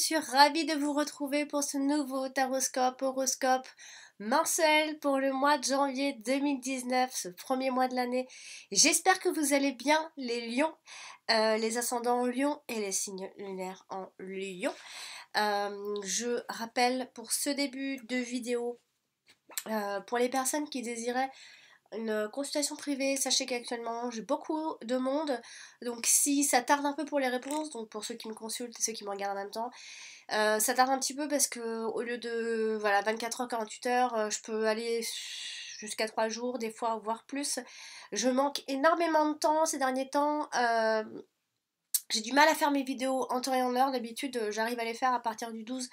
suis ravie de vous retrouver pour ce nouveau horoscope mensuel pour le mois de janvier 2019, ce premier mois de l'année. J'espère que vous allez bien les lions, les ascendants en lion et les signes lunaires en lion. Je rappelle pour ce début de vidéo, pour les personnes qui désiraient une consultation privée, sachez qu'actuellement j'ai beaucoup de monde, donc si ça tarde un peu pour les réponses, donc pour ceux qui me consultent et ceux qui me regardent en même temps, ça tarde un petit peu parce que au lieu de 24 heures, 48 heures, je peux aller jusqu'à 3 jours, des fois voire plus. Je manque énormément de temps ces derniers temps. J'ai du mal à faire mes vidéos en temps et en heure. D'habitude j'arrive à les faire à partir du 12.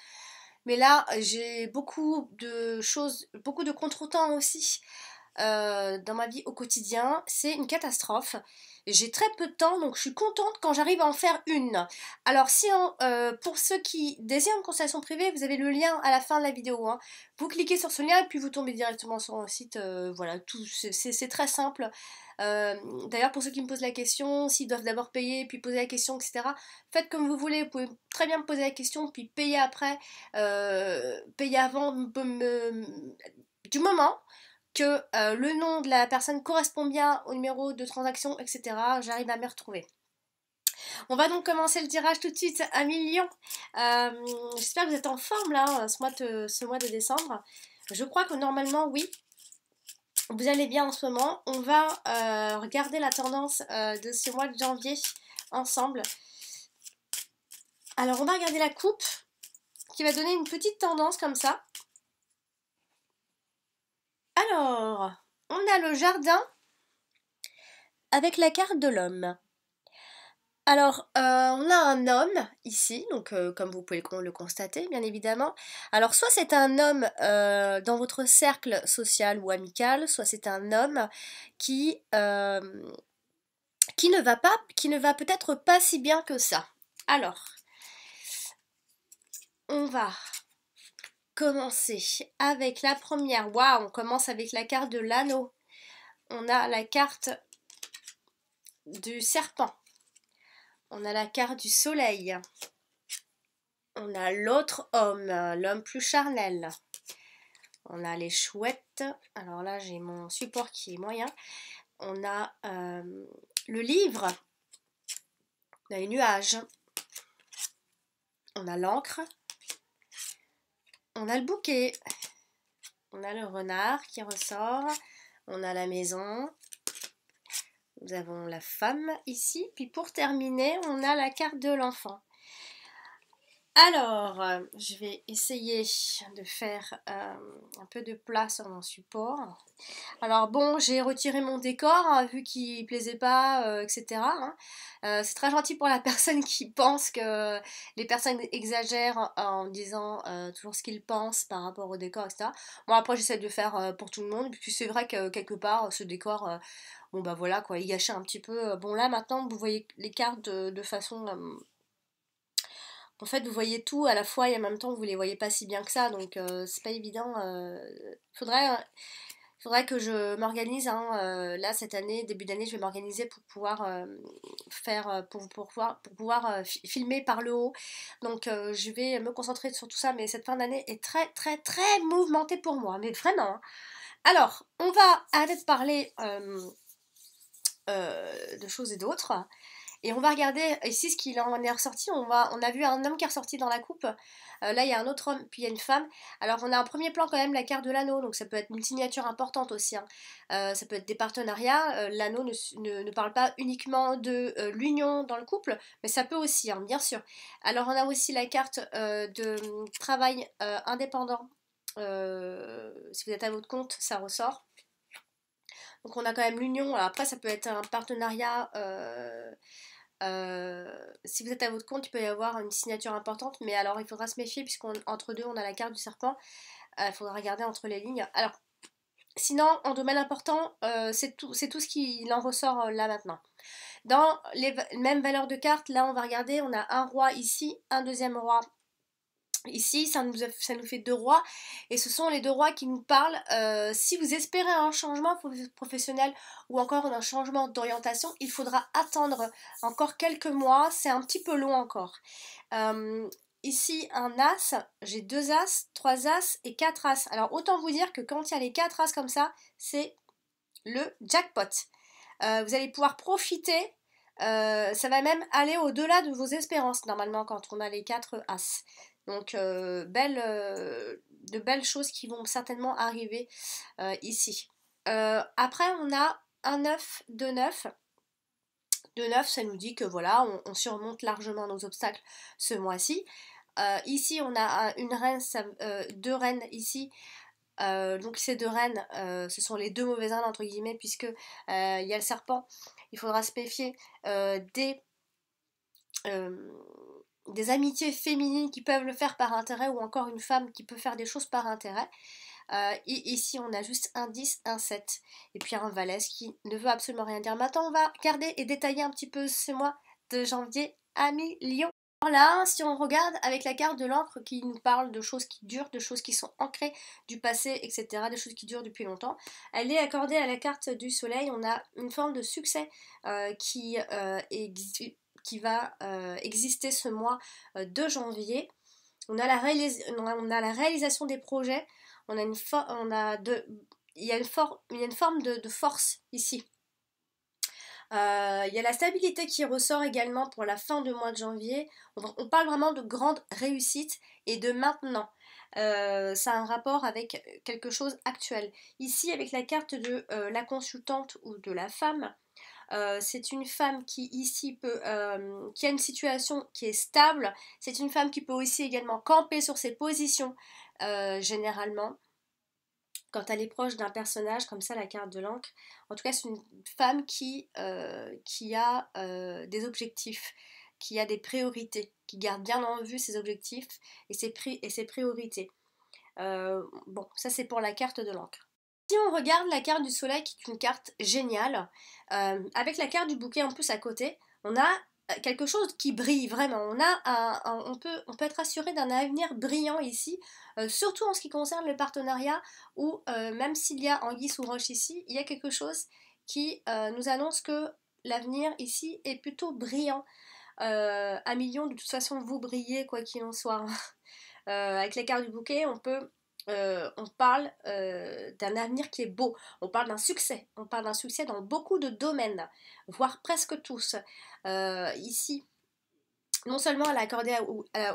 Mais là j'ai beaucoup de choses, beaucoup de contretemps aussi. Dans ma vie au quotidien, c'est une catastrophe. J'ai très peu de temps, donc je suis contente quand j'arrive à en faire une. Alors si pour ceux qui désirent une consultation privée, vous avez le lien à la fin de la vidéo, hein. Vous cliquez sur ce lien et puis vous tombez directement sur le site. Voilà, tout c'est très simple. D'ailleurs, pour ceux qui me posent la question, s'ils doivent d'abord payer puis poser la question, etc., faites comme vous voulez. Vous pouvez très bien me poser la question puis payer après, payer avant, du moment que le nom de la personne correspond bien au numéro de transaction, etc., j'arrive à me retrouver. On va donc commencer le tirage tout de suite à millions. J'espère que vous êtes en forme là, ce mois de décembre. Je crois que normalement, oui, vous allez bien en ce moment. On va regarder la tendance de ce mois de janvier ensemble. Alors, on va regarder la coupe qui va donner une petite tendance comme ça. Alors, on a le jardin avec la carte de l'homme. Alors, on a un homme ici, donc comme vous pouvez le constater, bien évidemment. Alors, soit c'est un homme dans votre cercle social ou amical, soit c'est un homme qui ne va peut-être pas si bien que ça. Alors, on va commencer avec la première. Waouh, on commence avec la carte de l'anneau. On a la carte du serpent. On a la carte du soleil. On a l'autre homme, l'homme plus charnel. On a les chouettes. Alors là, j'ai mon support qui est moyen. On a le livre. On a les nuages. On a l'encre. On a le bouquet. On a le renard qui ressort. On a la maison. Nous avons la femme ici. Puis pour terminer, on a la carte de l'enfant. Alors, je vais essayer de faire un peu de place sur mon support. Alors bon, j'ai retiré mon décor, hein, vu qu'il plaisait pas, etc. Hein. C'est très gentil pour la personne qui pense que les personnes exagèrent en disant toujours ce qu'ils pensent par rapport au décor, etc. Bon, après, j'essaie de faire pour tout le monde. Puis c'est vrai que quelque part, ce décor, bon bah voilà quoi, il gâchait un petit peu. Bon là, maintenant, vous voyez les cartes de façon... en fait, vous voyez tout à la fois et en même temps, vous les voyez pas si bien que ça, donc c'est pas évident. Faudrait que je m'organise. Hein, là, cette année, début d'année, je vais m'organiser pour pouvoir pour pouvoir filmer par le haut. Donc, je vais me concentrer sur tout ça, mais cette fin d'année est très, très, très mouvementée pour moi, mais vraiment. Hein. Alors, on va arrêter de parler de choses et d'autres. Et on va regarder ici ce qu'il en est ressorti. On a vu un homme qui est ressorti dans la coupe. Là, il y a un autre homme, puis il y a une femme. Alors, on a un premier plan quand même, la carte de l'anneau. Donc, ça peut être une signature importante aussi. Hein. Ça peut être des partenariats. L'anneau ne parle pas uniquement de l'union dans le couple, mais ça peut aussi, hein, bien sûr. Alors, on a aussi la carte de travail indépendant. Si vous êtes à votre compte, ça ressort. Donc, on a quand même l'union. Après, ça peut être un partenariat... si vous êtes à votre compte, il peut y avoir une signature importante, mais alors il faudra se méfier puisqu'entre deux on a la carte du serpent. Il faudra regarder entre les lignes. Alors, sinon, en domaine important, c'est tout ce qu'il en ressort là maintenant. Dans les mêmes valeurs de cartes, là on va regarder, on a un roi ici, un deuxième roi. Ici, ça nous fait deux rois, et ce sont les deux rois qui nous parlent. Si vous espérez un changement professionnel ou encore un changement d'orientation, il faudra attendre encore quelques mois, c'est un petit peu long encore. ici un as, j'ai 2 as, 3 as et 4 as. Alors autant vous dire que quand il y a les 4 as comme ça, c'est le jackpot. Vous allez pouvoir profiter, ça va même aller au-delà de vos espérances normalement quand on a les 4 as. Donc de belles choses qui vont certainement arriver ici. Après on a un 9 de 9. De 9, ça nous dit que voilà, on surmonte largement nos obstacles ce mois-ci. Ici, on a une reine, deux reines ici. Donc ces deux reines, ce sont les deux mauvaises reines entre guillemets, puisque il y a le serpent. Il faudra se méfier euh, des amitiés féminines qui peuvent le faire par intérêt, ou encore une femme qui peut faire des choses par intérêt. Ici, on a juste un 10, un 7, et puis un valet, ce qui ne veut absolument rien dire. Maintenant, on va regarder et détailler un petit peu ce mois de janvier à mi-lion. Alors là, si on regarde avec la carte de l'encre qui nous parle de choses qui durent, de choses qui sont ancrées du passé, etc., des choses qui durent depuis longtemps, elle est accordée à la carte du soleil. On a une forme de succès qui va exister ce mois de janvier. On a la réalisation des projets. Il y a une forme de force ici. Il y a la stabilité qui ressort également pour la fin du mois de janvier. On parle vraiment de grande réussite et de maintenant. Ça a un rapport avec quelque chose actuel. Ici, avec la carte de la consultante ou de la femme, c'est une femme qui ici qui a une situation qui est stable. C'est une femme qui peut aussi également camper sur ses positions généralement quand elle est proche d'un personnage comme ça, la carte de l'encre. En tout cas, c'est une femme qui a des objectifs, qui a des priorités, qui garde bien en vue ses objectifs et ses priorités. Bon, ça c'est pour la carte de l'encre. Si on regarde la carte du soleil, qui est une carte géniale, avec la carte du bouquet en plus à côté, on a quelque chose qui brille vraiment. On peut être assuré d'un avenir brillant ici, surtout en ce qui concerne le partenariat, où même s'il y a anguille sous roche ici, il y a quelque chose qui nous annonce que l'avenir ici est plutôt brillant. Un million, de toute façon, vous brillez quoi qu'il en soit. Avec la carte du bouquet, on parle d'un avenir qui est beau, on parle d'un succès, dans beaucoup de domaines, voire presque tous. Ici, non seulement elle a accordé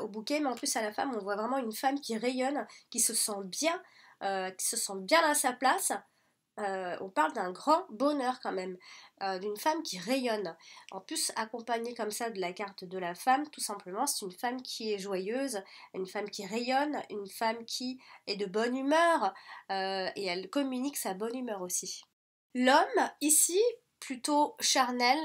au bouquet, mais en plus à la femme, on voit vraiment une femme qui rayonne, qui se sent bien à sa place. On parle d'un grand bonheur quand même, d'une femme qui rayonne. En plus, accompagnée comme ça de la carte de la femme, tout simplement, c'est une femme qui est joyeuse, une femme qui rayonne, une femme qui est de bonne humeur, et elle communique sa bonne humeur aussi. L'homme, ici, plutôt charnel,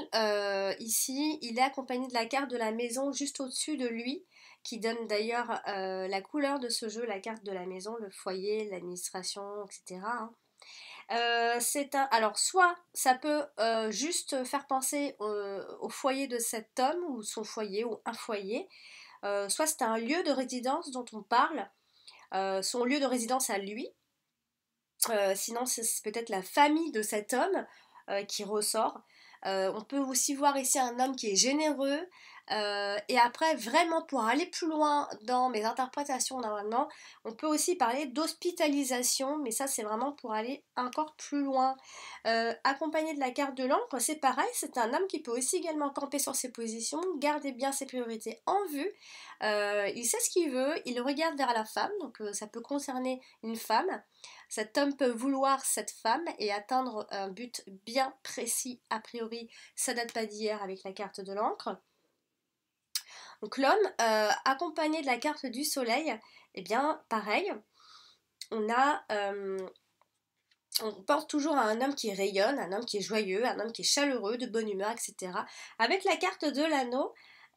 ici, il est accompagné de la carte de la maison juste au-dessus de lui, qui donne d'ailleurs la couleur de ce jeu, la carte de la maison, le foyer, l'administration, etc. Alors, soit ça peut juste faire penser au foyer de cet homme, ou son foyer, ou un foyer, soit c'est un lieu de résidence dont on parle, son lieu de résidence à lui, sinon c'est peut-être la famille de cet homme qui ressort. On peut aussi voir ici un homme qui est généreux. Et après, vraiment pour aller plus loin dans mes interprétations normalement, on peut aussi parler d'hospitalisation, mais ça c'est vraiment pour aller encore plus loin. Accompagné de la carte de l'encre, c'est pareil, c'est un homme qui peut aussi également camper sur ses positions, garder bien ses priorités en vue. Il sait ce qu'il veut, il regarde vers la femme, donc ça peut concerner une femme. Cet homme peut vouloir cette femme et atteindre un but bien précis. A priori, ça date pas d'hier avec la carte de l'encre. Donc l'homme, accompagné de la carte du soleil, eh bien pareil, on pense toujours à un homme qui rayonne, un homme qui est joyeux, un homme qui est chaleureux, de bonne humeur, etc. Avec la carte de l'anneau,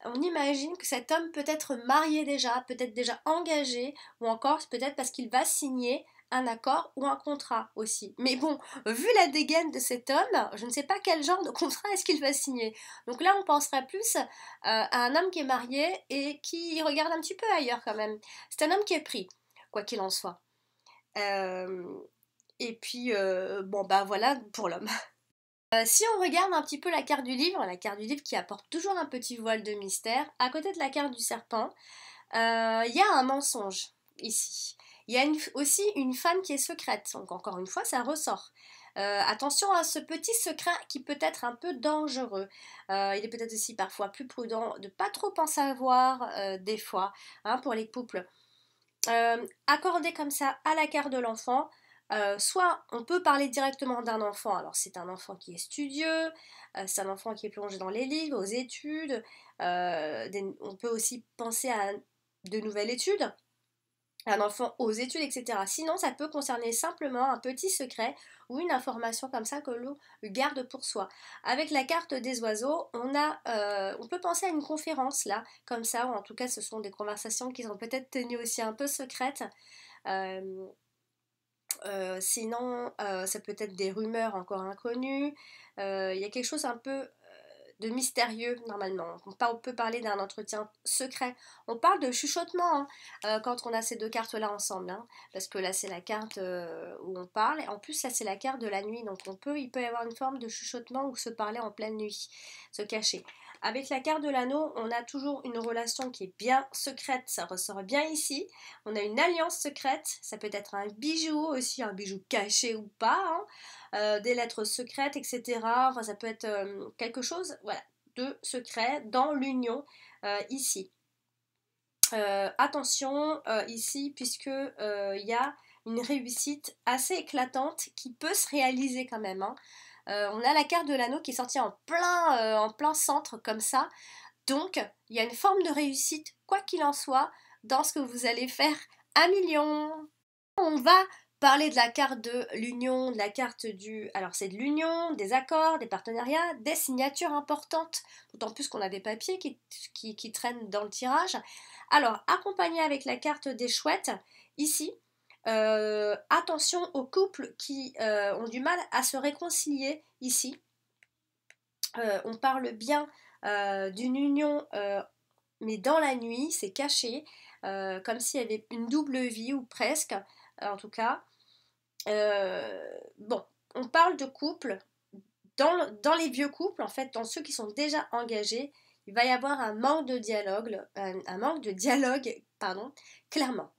on imagine que cet homme peut être marié déjà, peut-être déjà engagé, ou encore peut-être parce qu'il va signer un accord ou un contrat aussi. Mais bon, vu la dégaine de cet homme, je ne sais pas quel genre de contrat est-ce qu'il va signer. Donc là, on penserait plus à un homme qui est marié et qui regarde un petit peu ailleurs quand même. C'est un homme qui est pris, quoi qu'il en soit. Et puis, bon bah voilà pour l'homme. Si on regarde un petit peu la carte du livre qui apporte toujours un petit voile de mystère, à côté de la carte du serpent, Il y a un mensonge ici. Il y a aussi une femme qui est secrète. Donc encore une fois, ça ressort. Attention à ce petit secret qui peut être un peu dangereux. Il est peut-être aussi parfois plus prudent de pas trop en savoir des fois, hein, pour les couples. Accordé comme ça à la carte de l'enfant, soit on peut parler directement d'un enfant, alors c'est un enfant qui est studieux, c'est un enfant qui est plongé dans les livres, aux études, on peut aussi penser à de nouvelles études, un enfant aux études, etc. Sinon, ça peut concerner simplement un petit secret ou une information comme ça que l'on garde pour soi. Avec la carte des oiseaux, on peut penser à une conférence là, comme ça, ou en tout cas, ce sont des conversations qui sont peut-être tenues aussi un peu secrètes. Euh, Sinon, ça peut être des rumeurs encore inconnues. Il y a quelque chose un peu de mystérieux normalement. On peut parler d'un entretien secret. On parle de chuchotement, hein, quand on a ces deux cartes-là ensemble, hein, parce que là c'est la carte où on parle, et en plus là c'est la carte de la nuit, donc il peut y avoir une forme de chuchotement ou se parler en pleine nuit, se cacher. Avec la carte de l'anneau, on a toujours une relation qui est bien secrète, ça ressort bien ici. On a une alliance secrète, ça peut être un bijou aussi, un bijou caché ou pas, hein, des lettres secrètes, etc. Enfin, ça peut être quelque chose, voilà, de secret dans l'union ici. Attention ici, puisque il y a une réussite assez éclatante qui peut se réaliser quand même, hein. On a la carte de l'anneau qui est sortie en plein centre comme ça. Donc, il y a une forme de réussite, quoi qu'il en soit, dans ce que vous allez faire 1 million. On va parler de la carte de l'union, de la carte du... Alors c'est de l'union, des accords, des partenariats, des signatures importantes, d'autant plus qu'on a des papiers qui traînent dans le tirage. Alors, accompagné avec la carte des chouettes, ici, attention aux couples qui ont du mal à se réconcilier ici. On parle bien d'une union, mais dans la nuit, c'est caché, comme s'il y avait une double vie, ou presque, en tout cas. Bon, on parle de couple. Dans les vieux couples, en fait, dans ceux qui sont déjà engagés, il va y avoir un manque de dialogue, pardon, clairement.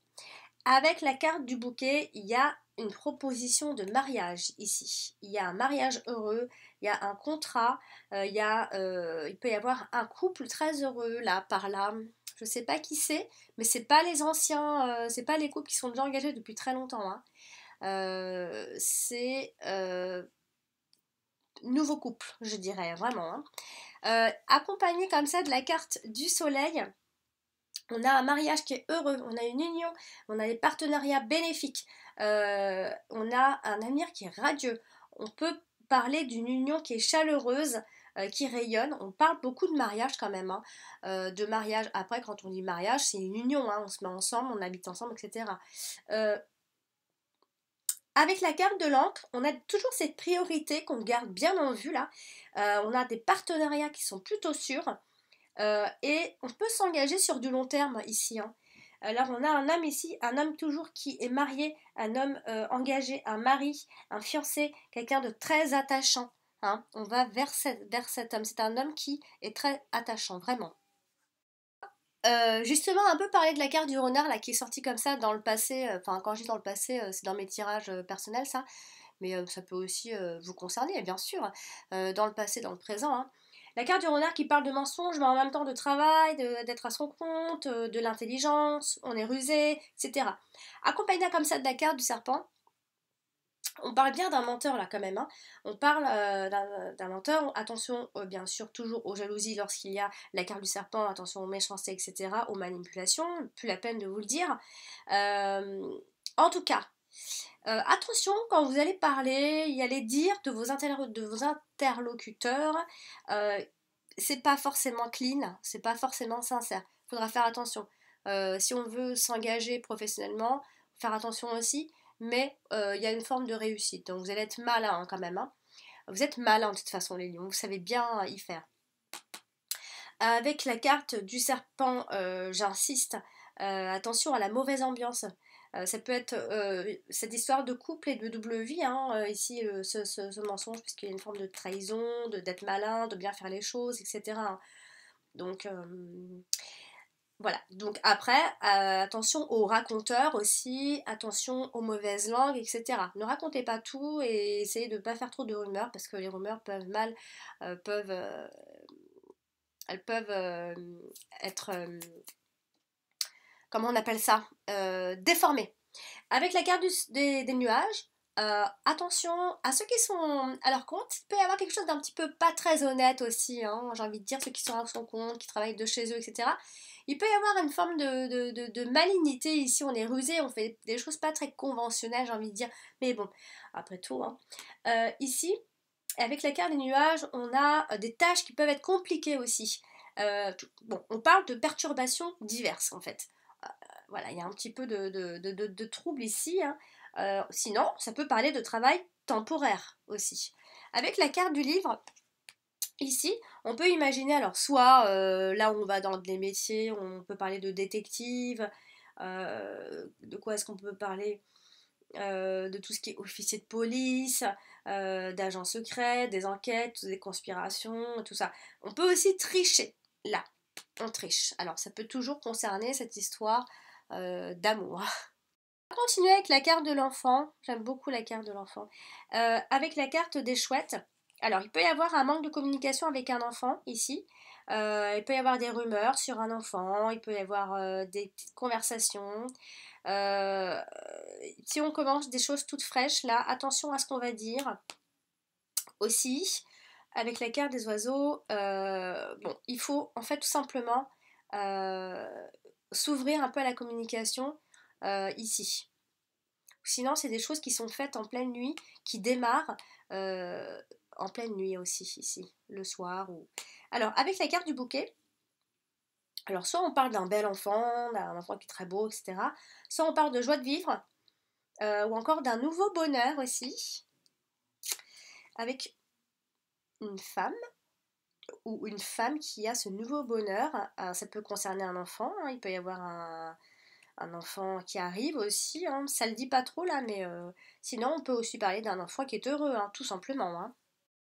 Avec la carte du bouquet, il y a une proposition de mariage ici. Il y a un mariage heureux, il y a un contrat, il peut y avoir un couple très heureux là, par là. Je ne sais pas qui c'est, mais c'est pas les anciens, c'est pas les couples qui sont déjà engagés depuis très longtemps, hein. C'est nouveau couple, je dirais, vraiment, hein. Accompagné comme ça de la carte du soleil, on a un mariage qui est heureux, on a une union, on a des partenariats bénéfiques, on a un avenir qui est radieux. On peut parler d'une union qui est chaleureuse, qui rayonne. On parle beaucoup de mariage quand même, hein, de mariage. Après, quand on dit mariage, c'est une union, hein, on se met ensemble, on habite ensemble, etc. Avec la carte de l'encre, on a toujours cette priorité qu'on garde bien en vue là. On a des partenariats qui sont plutôt sûrs. Et on peut s'engager sur du long terme ici, hein. Alors on a un homme ici, un homme toujours qui est marié, un homme engagé, un mari, un fiancé, quelqu'un de très attachant, hein. On va vers cet homme. C'est un homme qui est très attachant, vraiment. Justement, un peu parler de la carte du renard là qui est sortie comme ça dans le passé. Enfin, quand je dis dans le passé, c'est dans mes tirages personnels ça, mais ça peut aussi vous concerner, bien sûr. Dans le passé, dans le présent, hein. La carte du renard qui parle de mensonges, mais en même temps de travail, d'être à son compte, de l'intelligence, on est rusé, etc. Accompagné comme ça de la carte du serpent, on parle bien d'un menteur là quand même, hein. On parle d'un menteur. Attention bien sûr toujours aux jalousies lorsqu'il y a la carte du serpent, attention aux méchancetés, etc., aux manipulations, plus la peine de vous le dire. En tout cas, attention quand vous allez parler, y aller dire de vos interlocuteurs, c'est pas forcément clean, c'est pas forcément sincère. Il faudra faire attention. Si on veut s'engager professionnellement, faire attention aussi, mais il y a une forme de réussite. Donc vous allez être malin, hein, quand même, hein. Vous êtes malin de toute façon les lions, vous savez bien y faire. Avec la carte du serpent, j'insiste, attention à la mauvaise ambiance. Ça peut être cette histoire de couple et de double vie, hein, ici, ce mensonge, puisqu'il y a une forme de trahison, d'être malin, de bien faire les choses, etc., hein. Donc, Voilà, donc après, attention aux raconteurs aussi, attention aux mauvaises langues, etc. Ne racontez pas tout et essayez de ne pas faire trop de rumeurs parce que les rumeurs peuvent peuvent, elles peuvent être, comment on appelle ça, déformées. Avec la carte des nuages, attention à ceux qui sont à leur compte. Il peut y avoir quelque chose d'un petit peu pas très honnête aussi, hein, j'ai envie de dire, ceux qui sont à son compte, qui travaillent de chez eux, etc. Il peut y avoir une forme de malignité ici, on est rusé, on fait des choses pas très conventionnelles, j'ai envie de dire, mais bon, après tout, hein. Ici, avec la carte des nuages, on a des tâches qui peuvent être compliquées aussi. Bon, on parle de perturbations diverses en fait. Voilà, il y a un petit peu de trouble ici, hein. Sinon, ça peut parler de travail temporaire aussi. Avec la carte du livre, ici, on peut imaginer, alors soit là où on va dans les métiers, on peut parler de détective, de quoi est-ce qu'on peut parler, de tout ce qui est officier de police, d'agents secrets, des enquêtes, des conspirations, tout ça. On peut aussi tricher, là, on triche. Alors ça peut toujours concerner cette histoire d'amour. On va continuer avec la carte de l'enfant, j'aime beaucoup la carte de l'enfant. Avec la carte des chouettes, alors il peut y avoir un manque de communication avec un enfant ici. Il peut y avoir des rumeurs sur un enfant, il peut y avoir des petites conversations. Euh, Si on commence des choses toutes fraîches, là, attention à ce qu'on va dire. Aussi, avec la carte des oiseaux, bon, il faut en fait tout simplement euh, s'ouvrir un peu à la communication ici. Sinon, c'est des choses qui sont faites en pleine nuit, qui démarrent euh, en pleine nuit aussi, ici, le soir. Alors, avec la carte du bouquet, alors soit on parle d'un bel enfant, d'un enfant qui est très beau, etc. Soit on parle de joie de vivre, ou encore d'un nouveau bonheur aussi, avec une femme, ou une femme qui a ce nouveau bonheur. Ça peut concerner un enfant, hein, il peut y avoir un enfant qui arrive aussi, hein, ça le dit pas trop là, mais sinon on peut aussi parler d'un enfant qui est heureux, hein, tout simplement, hein.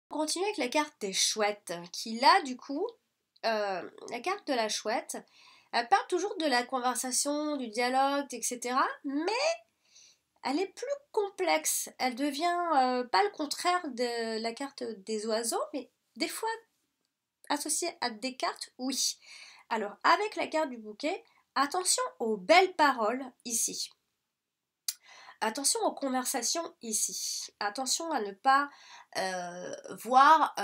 On continue avec la carte des chouettes, qui là du coup, la carte de la chouette, elle parle toujours de la conversation, du dialogue, etc. Mais elle est plus complexe. Elle devient pas le contraire de la carte des oiseaux, mais des fois associée à des cartes, oui. Alors, avec la carte du bouquet, attention aux belles paroles ici. Attention aux conversations ici. Attention à ne pas voir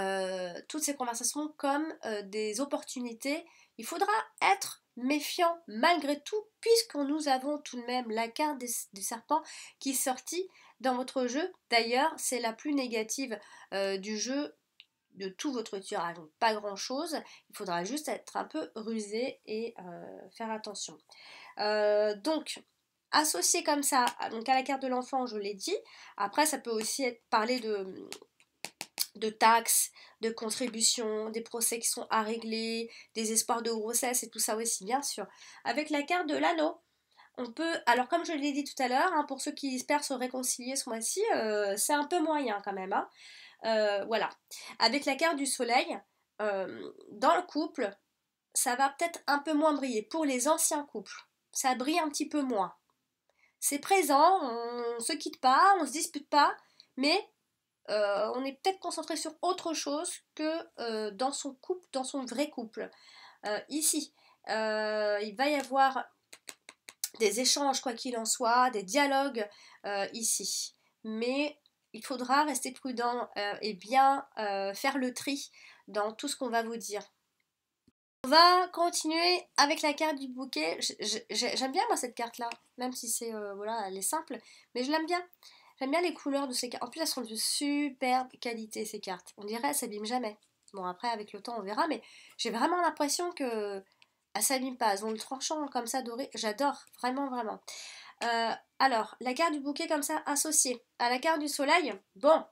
toutes ces conversations comme des opportunités. Il faudra être méfiant malgré tout, puisque nous avons tout de même la carte du serpent qui est sortie dans votre jeu. D'ailleurs, c'est la plus négative du jeu de tout votre tirage. Donc, pas grand chose. Il faudra juste être un peu rusé et faire attention. Donc, associé comme ça, donc à la carte de l'enfant, je l'ai dit. Après, ça peut aussi être parler de taxes, de contributions, des procès qui sont à régler, des espoirs de grossesse et tout ça aussi, bien sûr. Avec la carte de l'anneau, on peut, alors comme je l'ai dit tout à l'heure, hein, pour ceux qui espèrent se réconcilier ce mois-ci, c'est un peu moyen quand même, hein. Voilà. Avec la carte du soleil, dans le couple, ça va peut-être un peu moins briller. Pour les anciens couples, ça brille un petit peu moins. C'est présent, on ne se quitte pas, on ne se dispute pas, mais on est peut-être concentré sur autre chose que dans son couple, dans son vrai couple. Ici, il va y avoir des échanges, quoi qu'il en soit, des dialogues ici. Mais il faudra rester prudent et bien faire le tri dans tout ce qu'on va vous dire. On va continuer avec la carte du bouquet. J'aime bien moi cette carte là, même si c'est voilà, elle est simple, mais je l'aime bien. J'aime bien les couleurs de ces cartes. En plus, elles sont de superbe qualité ces cartes. On dirait elles s'abîment jamais. Bon après avec le temps on verra, mais j'ai vraiment l'impression que elles s'abîment pas. Elles ont le tranchant comme ça doré. J'adore vraiment vraiment. Alors la carte du bouquet comme ça associée à la carte du soleil. Bon,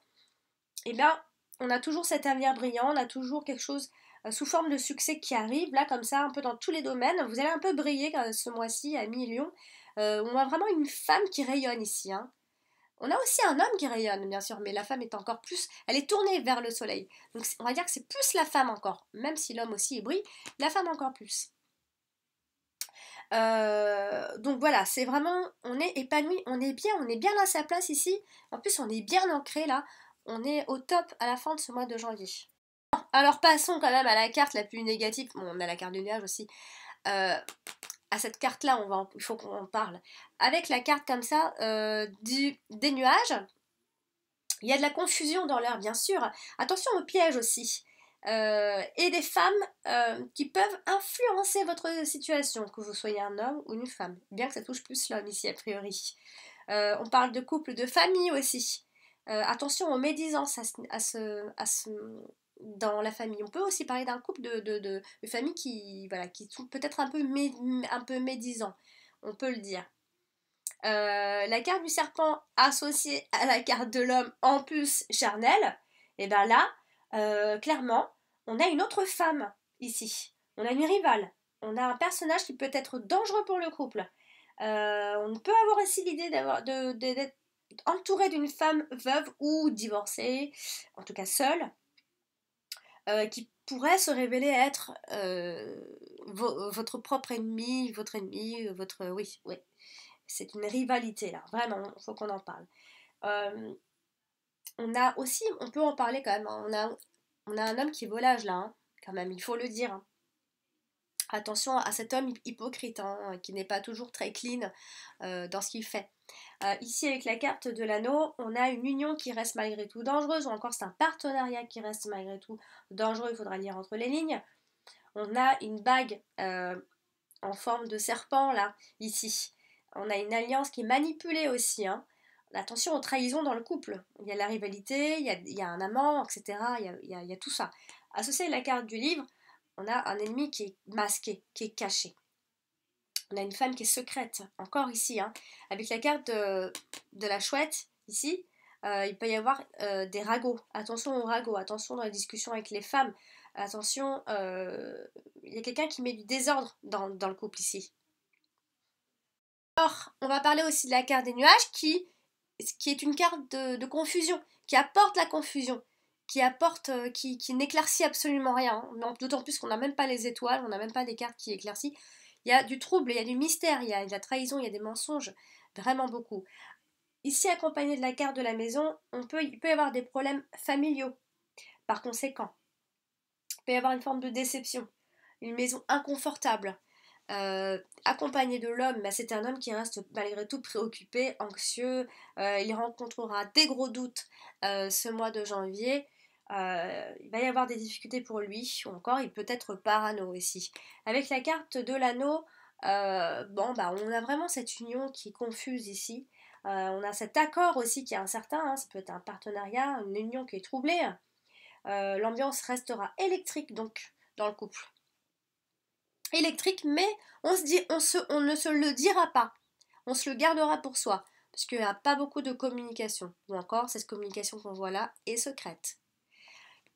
eh bien on a toujours cet avenir brillant, on a toujours quelque chose sous forme de succès qui arrive, là comme ça, un peu dans tous les domaines. Vous allez un peu briller ce mois-ci à mi-lion. On a vraiment une femme qui rayonne ici, hein. On a aussi un homme qui rayonne, bien sûr, mais la femme est encore plus... Elle est tournée vers le soleil. Donc on va dire que c'est plus la femme encore, même si l'homme aussi brille, la femme encore plus. Donc voilà, c'est vraiment, on est épanoui, on est bien à sa place ici. En plus, on est bien ancré là. On est au top à la fin de ce mois de janvier. Alors passons quand même à la carte la plus négative. Bon, on a la carte du nuage aussi. À cette carte-là, il faut qu'on en parle. Avec la carte comme ça des nuages, il y a de la confusion dans l'air, bien sûr. Attention aux pièges aussi. Et des femmes qui peuvent influencer votre situation, que vous soyez un homme ou une femme. Bien que ça touche plus l'homme ici, a priori. On parle de couple, de famille aussi. Attention aux médisances dans la famille. On peut aussi parler d'un couple de familles qui sont peut-être un peu médisants. On peut le dire. La carte du serpent associée à la carte de l'homme en plus charnel, et bien là, clairement, on a une autre femme ici. On a une rivale. On a un personnage qui peut être dangereux pour le couple. On peut avoir aussi l'idée d'être entouré d'une femme veuve ou divorcée, en tout cas seule, qui pourrait se révéler être votre propre ennemi, votre... Oui, oui. C'est une rivalité là, vraiment, il faut qu'on en parle. On a aussi, on peut en parler quand même, hein, on a un homme qui est volage là, hein, quand même, il faut le dire. Hein. Attention à cet homme hypocrite, hein, qui n'est pas toujours très clean dans ce qu'il fait. Ici, avec la carte de l'anneau, on a une union qui reste malgré tout dangereuse, ou encore c'est un partenariat qui reste malgré tout dangereux, il faudra lire entre les lignes. On a une bague en forme de serpent, là, ici. On a une alliance qui est manipulée aussi, hein. Attention aux trahisons dans le couple. Il y a la rivalité, il y a un amant, etc. Il y a tout ça. Associé à la carte du livre, on a un ennemi qui est masqué, qui est caché. On a une femme qui est secrète, encore ici, hein. Avec la carte de la chouette, ici, il peut y avoir des ragots. Attention aux ragots, attention dans les discussions avec les femmes. Attention, il y a quelqu'un qui met du désordre dans le couple ici. Alors, on va parler aussi de la carte des nuages qui est une carte de confusion, qui apporte la confusion, qui n'éclaircit absolument rien. Hein. D'autant plus qu'on n'a même pas les étoiles, on n'a même pas des cartes qui éclaircissent. Il y a du trouble, il y a du mystère, il y a de la trahison, il y a des mensonges, vraiment beaucoup. Ici, accompagné de la carte de la maison, il peut y avoir des problèmes familiaux. Par conséquent, il peut y avoir une forme de déception, une maison inconfortable. Accompagné de l'homme, bah, c'est un homme qui reste malgré tout préoccupé, anxieux, il rencontrera des gros doutes ce mois de janvier, il va y avoir des difficultés pour lui, ou encore il peut être parano aussi. Avec la carte de l'anneau, bon, bah, on a vraiment cette union qui est confuse ici, on a cet accord aussi qui est incertain, hein, ça peut être un partenariat, une union qui est troublée, l'ambiance restera électrique donc dans le couple. Électrique, mais on ne se le dira pas. On se le gardera pour soi, parce qu'il n'y a pas beaucoup de communication. Ou encore, cette communication qu'on voit là est secrète.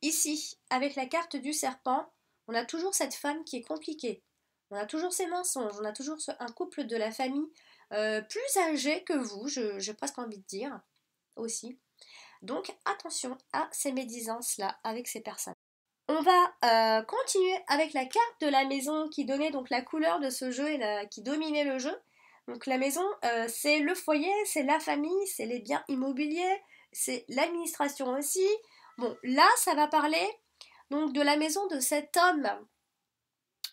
Ici, avec la carte du serpent, on a toujours cette femme qui est compliquée. On a toujours ces mensonges, on a toujours un couple de la famille plus âgé que vous, j'ai presque envie de dire, aussi. Donc attention à ces médisances-là avec ces personnes. On va continuer avec la carte de la maison qui donnait donc la couleur de ce jeu et qui dominait le jeu. Donc la maison, c'est le foyer, c'est la famille, c'est les biens immobiliers, c'est l'administration aussi. Bon, là, ça va parler donc de la maison de cet homme,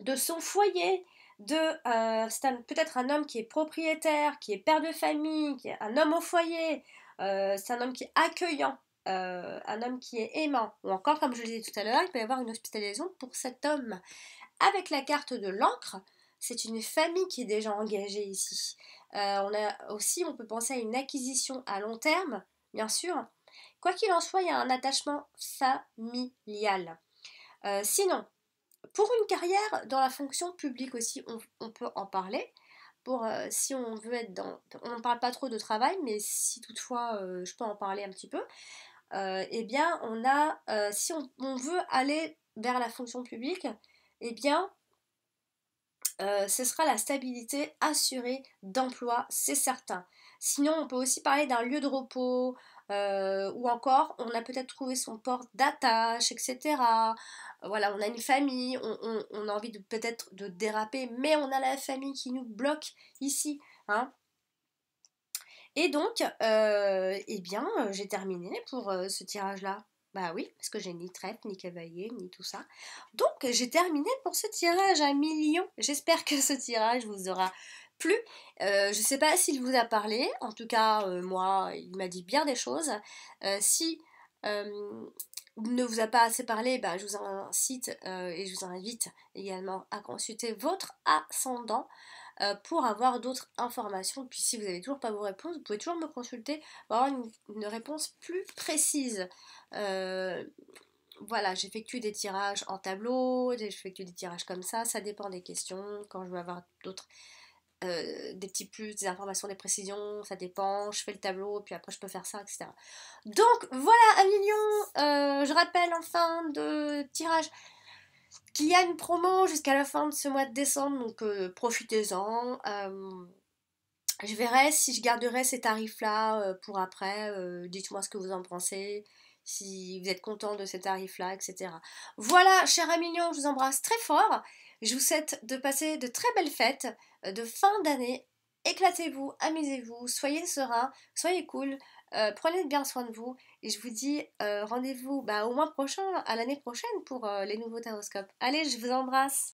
de son foyer, c'est peut-être un homme qui est propriétaire, qui est père de famille, qui est un homme au foyer, c'est un homme qui est accueillant, un homme qui est aimant, ou encore, comme je le disais tout à l'heure, il peut y avoir une hospitalisation pour cet homme. Avec la carte de l'encre, c'est une famille qui est déjà engagée ici. On peut penser à une acquisition à long terme, bien sûr. Quoi qu'il en soit, il y a un attachement familial. Sinon, pour une carrière dans la fonction publique aussi, on peut en parler. Si on veut être dans... On ne parle pas trop de travail, mais si toutefois je peux en parler un petit peu, eh bien, si on veut aller vers la fonction publique, eh bien, ce sera la stabilité assurée d'emploi, c'est certain. Sinon, on peut aussi parler d'un lieu de repos, ou encore, on a peut-être trouvé son port d'attache, etc. Voilà, on a une famille, on a envie de peut-être de déraper, mais on a la famille qui nous bloque ici, hein. Et donc, eh bien, j'ai terminé pour ce tirage-là. Bah oui, parce que j'ai ni trèfle, ni cavalier, ni tout ça. Donc, j'ai terminé pour ce tirage à million. J'espère que ce tirage vous aura plu. Je sais pas s'il vous a parlé. En tout cas, moi, il m'a dit bien des choses. Si il ne vous a pas assez parlé, bah, je vous incite et je vous invite également à consulter votre ascendant pour avoir d'autres informations. Puis si vous n'avez toujours pas vos réponses, vous pouvez toujours me consulter pour avoir une réponse plus précise. Euh, voilà, j'effectue des tirages en tableau, j'effectue des tirages comme ça dépend des questions. Quand je veux avoir d'autres, des petits plus, des informations, des précisions, ça dépend. Je fais le tableau, puis après je peux faire ça, etc. Donc voilà, un million. Je rappelle en fin de tirage qu'il y a une promo jusqu'à la fin de ce mois de décembre, donc profitez-en. Je verrai si je garderai ces tarifs-là pour après. Dites-moi ce que vous en pensez, si vous êtes content de ces tarifs-là, etc. Voilà, cher Amignon, je vous embrasse très fort. Je vous souhaite de passer de très belles fêtes de fin d'année. Éclatez-vous, amusez-vous, soyez sereins, soyez cool, prenez bien soin de vous. Et je vous dis rendez-vous bah, au mois prochain, à l'année prochaine pour les nouveaux taroscopes. Allez, je vous embrasse.